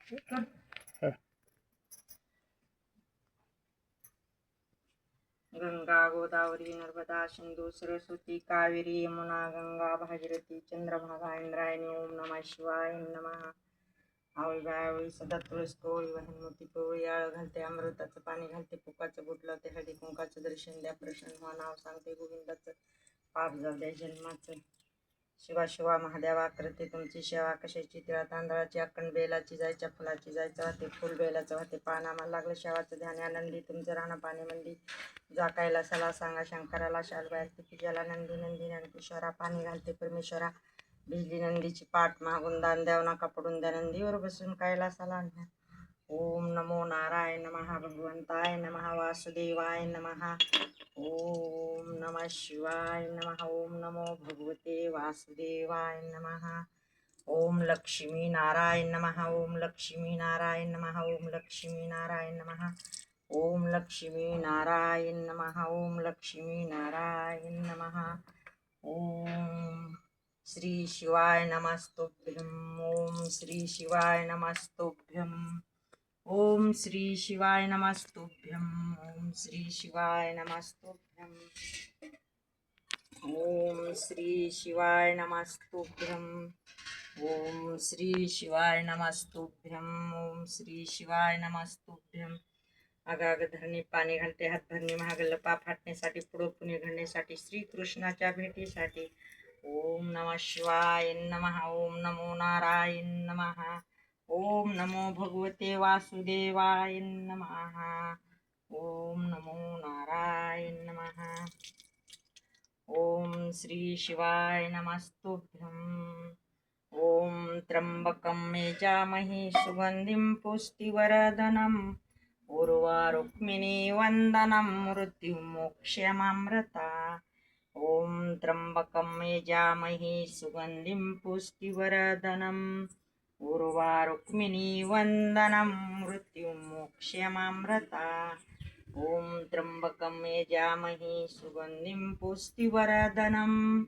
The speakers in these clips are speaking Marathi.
गंगा गोदावरी नर्मदा सिंधू सरस्वती कावेरी यमुना गंगा भागीरथी चंद्रभागा इंद्रायणी ओम नमः शिवाय नमः. आवळी बायावळी सदा तुळस कोळी वाहन मोती कोळी आळ घालते अमृताचं पाणी घालते फुकाचं बुट लावते हळदी कुंकाचं दर्शन द्या प्रसन्न व्हा नाव सांगते गोविंदाचं पाप जाऊ द्या जन्माचं. शिवा शिवा महादेवा करते तुमची सेवा कशाची तिळा तांदळाची अक्कण बेलाची जायच्या फुलाची जायचं वाहते फुल बेलाचं वाहते पान आम्हाला लागलं शेवाचं ध्यान आनंदी तुमचं राहणं पाणी मंदी जा कैलासाला सांगा शंकराला शालबाई पूजाला नंदी नंदी नंदकिशोरा पाणी घालते परमेश्वरा भिजली नंदीची पाठ मागून दान द्याव नका पडून द्या नंदीवर बसून कैलासाला न्या. ओम नमो नारायण नमः भगवंताय नमः वासुदेवाय नमः. ओम नमः शिवाय नमः. ओम नमो भगवते वासुदेवाय नमः. ओम लक्ष्मी नारायण नमः. ओम लक्ष्मी नारायण नमः. ओम लक्ष्मी नारायण नमः. ओम लक्ष्मी नारायण नमः. ओम लक्ष्मी नारायण नमः. ओम श्री शिवाय नमस्तुभ्यं. ओम श्री शिवाय नमस्तुभ्यं. ओम श्री शिवाय नमस्तुभ्यं. ओम श्री शिवाय नमस्तुभ्यं. ओम श्री शिवाय नमस्तुभ्यं. ओम श्री शिवाय नमस्तुभ्यं. ओम श्री शिवाय नमस्तुभ्यं. आगाग धरणी पाणी घालते हात भरणी महागल्ल पाप फाटण्यासाठी पुढं पुणे घडण्यासाठी श्रीकृष्णाच्या भेटीसाठी. ओम नमः शिवाय नमः. ओम नमो नारायण नमः. ओम नमो भगवते वासुदेवाय नमः. ओम नमो नारायण नमः. ओम श्री शिवाय नमस्तुभ्यं. ओम त्र्यंबकं यजामहे सुगंधिं पुष्टिवर्धनम् उर्वारुक्मिणी वंदनं मृत्युमोक्षमामृता. ओम त्र्यंबकं यजामहे सुगंधिं पुष्टिवर्धनम् उर्वारुक्मिणी वंदनं मृत्युमोक्षमामृता. ओम त्र्यंबकं यजामहे सुगंधिं पुष्टिवर्धनम्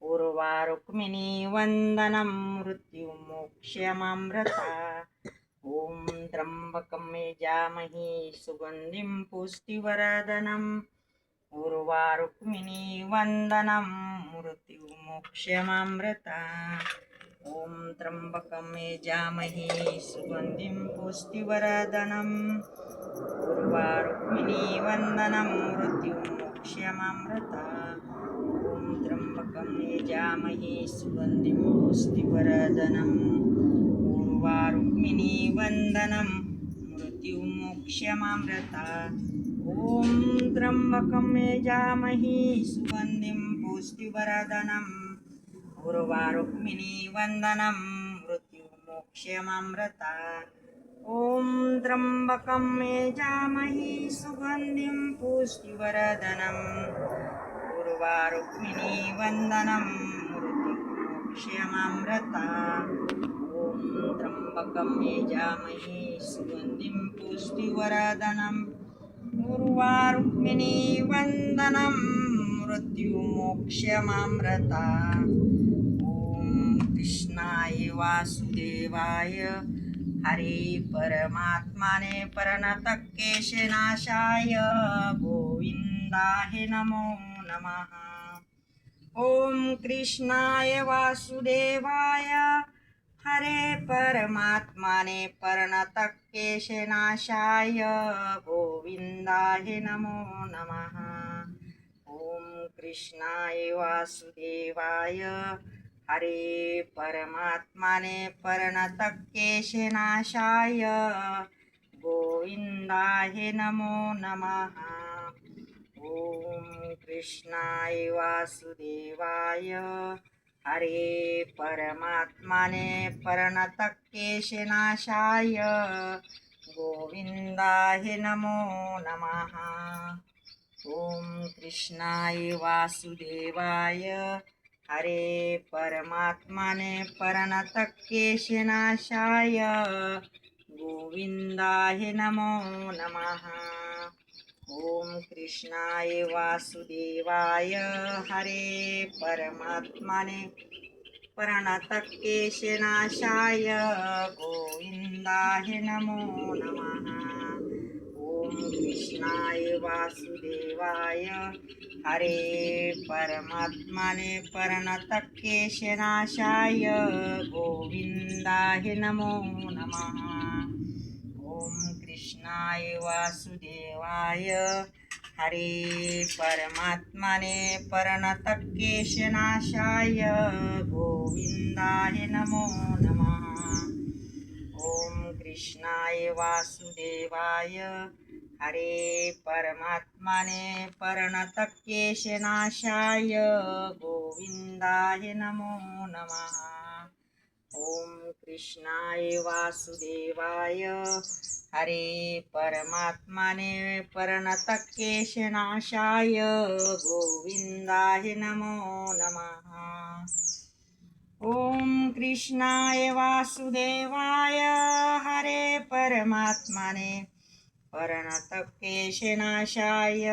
उर्वारुक्मिणी वंदनं मृत्युमोक्षमामृता. ओम त्र्यंबकं यजामहे सुगंधिं पुष्टिवर्धनम् उर्वारुक्मिणी वंदनं मृत्युमोक्षमामृता. ओम त्र्यंबकं यजामहे सुगंधिं पुष्टिवर्धनम् उर्वारुक्मिणी वंदनं मृत्युमोक्षमामृता. ओम त्र्यंबकं यजामहे सुगंधिं पुष्टिवर्धनम् उर्वारुक्मिणी वंदनं मृत्युमोक्षमामृता. ओम त्र्यंबकं यजामहे सुगंधिं पुष्टिवर्धनम् उर्वारुक्मिणी वंदनं मृत्युमोक्षमामृता. ओम त्र्यंबकं यजामहे सुगंधिं पुष्टिवर्धनम् उर्वारुक्मिणी वंदनं मृत्युमोक्षमामृता. ओम त्र्यंबकं यजामहे सुगंधिं पुष्टिवर्धनम् उर्वारुक्मिणी वंदनं मृत्युमोक्षमामृता. ओम कृष्णाय वासुदेवाय हरे परमात्माने प्रणतक्लेशनाशाय गोविंदाय नमो नमः. ओम कृष्णाय वासुदेवाय हरे परमात्माने प्रणतक्लेशनाशाय गोविंदाय नमो नमः. ओम कृष्णाय वासुदेवाय हरे परमात्माने प्रणतक्लेशनाशाय गोविंदाय नमो नमः. ओम कृष्णाय वासुदेवाय हरे परमात्माने प्रणतक्लेशनाशाय गोविंदाय नमो नमः. ओम कृष्णाय वासुदेवाय हरे परमात्माने प्रणतक्लेशनाशाय गोविंदाय नमो नमः. ओम कृष्णाय वासुदेवाय हरे परमात्माने प्रणतकेशनाशाय गोविन्दाय नमो नमः। ॐ कृष्णाय वासुदेवाय हरे परमात्मने प्रणतकेशनाशाय गोविन्दाय नमो नमः। ॐ कृष्णाय वासुदेवाय हरे परमात्मने प्रणतकेशनाशाय गोविन्दाय नमो नमः। ॐ कृष्णाय वासुदेवाय हरे परमात्मने प्रणतकेशनाशाय गोविन्दाय नमो नमः। ॐ कृष्णाय वासुदेवाय हरे परमात्मने प्रणतकेशनाशाय गोविन्दाय नमो नमः। ॐ कृष्णाय वासुदेवाय हरे परमात्मने प्रणतकेशनाशाय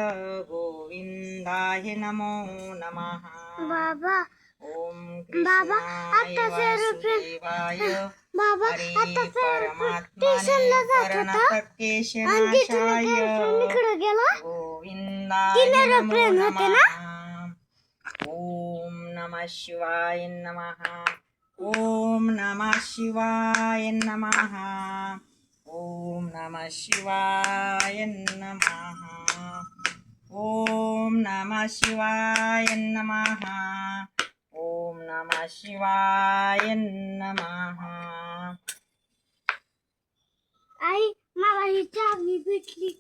गोविन्दाय नमो नमः। बाबा ॐ कृष्णाय वासुदेवाय हरे परमात्मने प्रणतकेशनाशाय गोविन्दाय नमो नमः। ॐ नमः शिवाय नमः। ॐ नमः शिवाय नमः। ॐ नमः शिवाय नमः। ॐ नमः शिवाय नमः। ॐ नमः शिवाय नमः। आई मला ही चावी भेटली.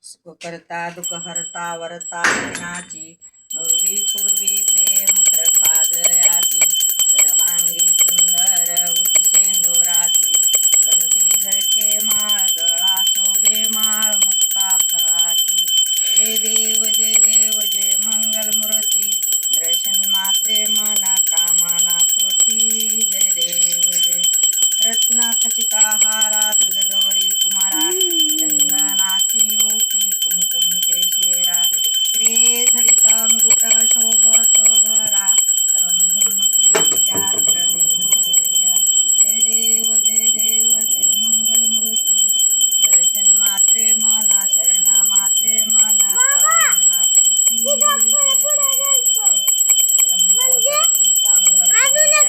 सुखकर्ता दुःखहर्ता वरता विनाची नुर्वी पूर्वी प्रेम कृपा जयाची सर्वांगी सुंदर उटी शेंदुराची कंठी झळके माळ गळा शोभे माळ मुक्ता फळाची जय देव जय देव जय मंगल मूर्ती दर्शन मात्रे मना कामना कृती जय देव जय रत्न खचिता हारा तुझ गौरी कुमारा चंदनाची ओटी कुमकुम केशेरा श्री झडिता मुकुट शोभत भरा रंधुन प्रिया जय देव जय देव जय मंगल मूर्ती दर्शन मात्रे मना शरण मात्रे मना कामना कृती जय देव जय लंबोदरी तांबर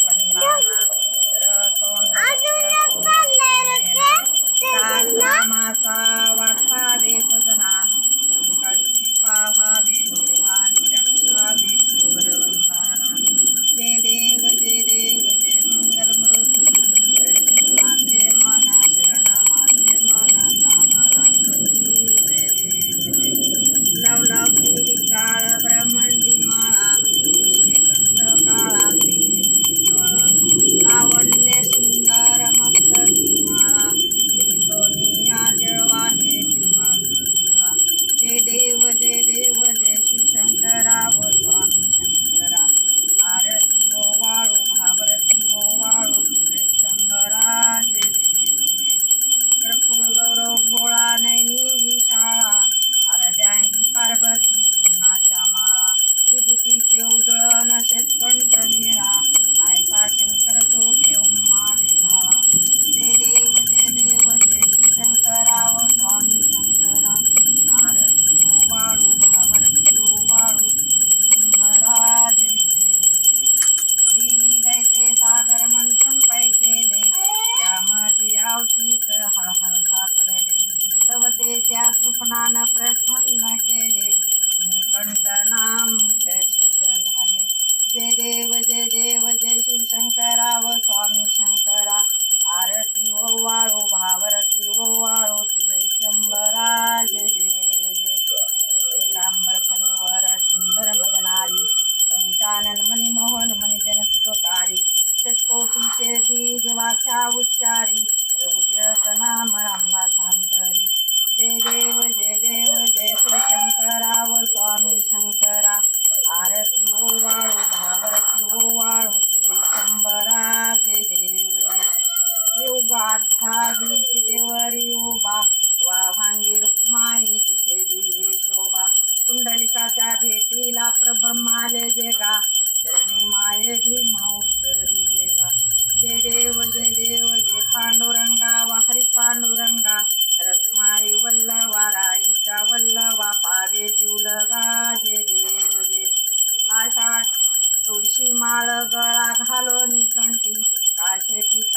वंदना रामाचा वाटावे सजना संकटी पाहावे निर्वाणी रक्षावे सुवरवंदना जय देव जय देव जय मंगल मूर्ती दर्शन मात्रे मना शरण मात्रे मना कामना कृती जय देव जय लवलवती विकाळ ब्रह्मंडी माळा विश्वेकंठ काळा त्रिनेत्री ज्वाळा लावण्य सुंदर मस्तकी माळा बेतोनिया जळवाहे निर्मळ जुळजुळा जय देव जय देव जय शिवशंकरा व स्वामी शंकरा आरती ओ वाळू भावरती ओ वाळू तुझे शंभरा जय देव जय कर्पूर गौरव भोळा नैनी विशाळा आरद्यांगी पार्वती सुन्नाच्या माळा विभूतीचे उजळण शेतकंठ निळा आयसा शंकर शोभे उम्मा विल्हाळा जय देव जय देव जय शिवशंकरा व स्वामी शंकरा आरती ओ वाळू भावरती ओ वाळू तुझे शंभरा जय देव जय देवी दैते सागर मंथन पै केले त्यामध्ये अवतीत हळहळ सापडले तव ते त्या स्वप्नानं प्रसन्न केले कंठ नाम प्रसिद्ध झाले जय देव जय देव जय शिवशंकरा व स्वामी शंकरा आरती ओ वाळू भावरती ओ वाळू तुझे शंभरा जय देव जय ग्रांबर फणीवर सुंदर मदनारी पंचानन मणी मोहन मणी जन सुखकारी शतकोटीचे बीज वाचा उच्चारी रघुटिळक नाम रामदास अंतरी जय देव जय देव जय शिवशंकरा व स्वामी शंकरा आरती ओ वाळू भावरती ओ वाळू तुझे शंभरा जय देव जय योगा 28 देवरी उभा वाभांगी रुक्माई दिशे दिव्य शोभा पुंडलिकाच्या भेटीला प्रब्रह्माले जगा चरणी माये भीम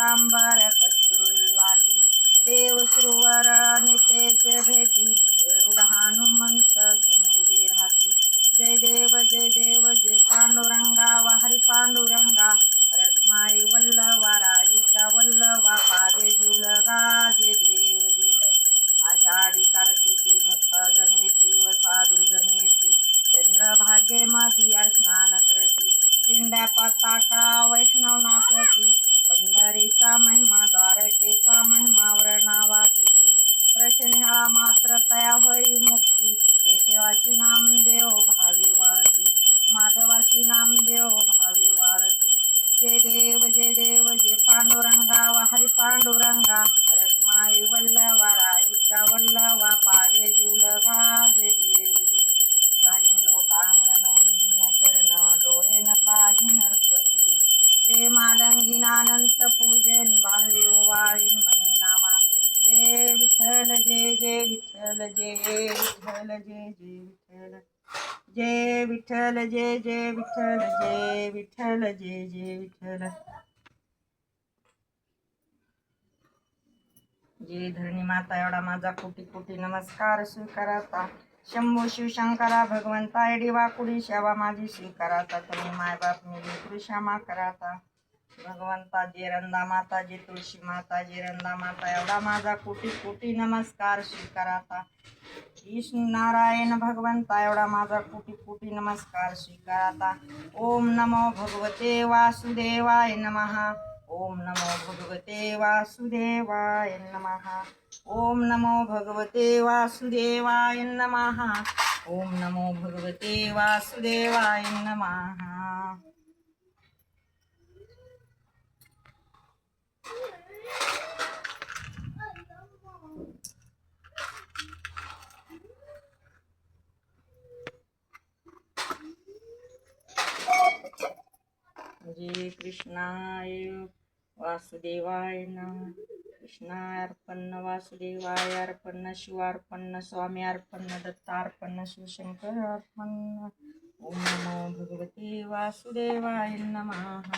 पीतांबर कस्तुरुल्लाटी देव सुरवर नितेच भेटी गरुड हनुमंत समृगे राहती जय देव जय पांडुरंगा व हरी पांडुरंगा रखमाई वल्लवा राईच्या वल्लवा पावे जुलगा जय देव जय आषाढी कार्तिकी भक्त जन येती व साधू जन येती चंद्रभागे मदिया स्नान करती दिंड्या पताका वैष्णव नाचती पंढरीचा महिमा द्वारकेचा महिमा वर्णावा किती प्रश्निळा मात्र तया होई मुक्ती केशवाशी नामदेव भावी वाळती माधवाशी नामदेव भावी वाळती जय देव जय पांडुरंगा व हरी पांडुरंगा रखमाई वल्लवा राईच्या वल्लवा पावे जुलगा जय देव जय घालीन लोटांगण वंदीन चरण डोळे न पाहीन अर्पत जे प्रेमालंगिनानंत पूजन भावे वाळीन मने नामा जय विठ्ठल जय विठ्ठल जय विठ्ठल जय विठ्ठल जय विठ्ठल जय विठ्ठल जय विठ्ठल जय धरणी माता एवढा माझा कोटी कोटी नमस्कार स्वीकाराता शंभू शिवशंकरा भगवंता एडी वाकुडी सेवा माझी स्वीकाराता तुम्ही मायबाप मी लेकरू क्षमा कराता भगवंता जे रंदा माता जे तुळशी माता जे रंदा माता एवढा माझा कोटी कोटी नमस्कार स्वीकाराता विष्णु नारायण भगवंता एवढा माझा कोटी कोटी नमस्कार स्वीकाराता ओम नमो भगवते वासुदेवाय नमः ओम नमो भगवते वासुदेवाय नमः ओम नमो भगवते वासुदेवाय नमः ओम नमो भगवते वासुदेवाय नमः जय कृष्णाय वासुदेवाय नमः कृष्णाय अर्पण वासुदेवाय अर्पण शिवार्पण स्वामी अर्पण दत्तार्पण शिवशंकर अर्पण ओम नमो भगवते वासुदेवाय नमः।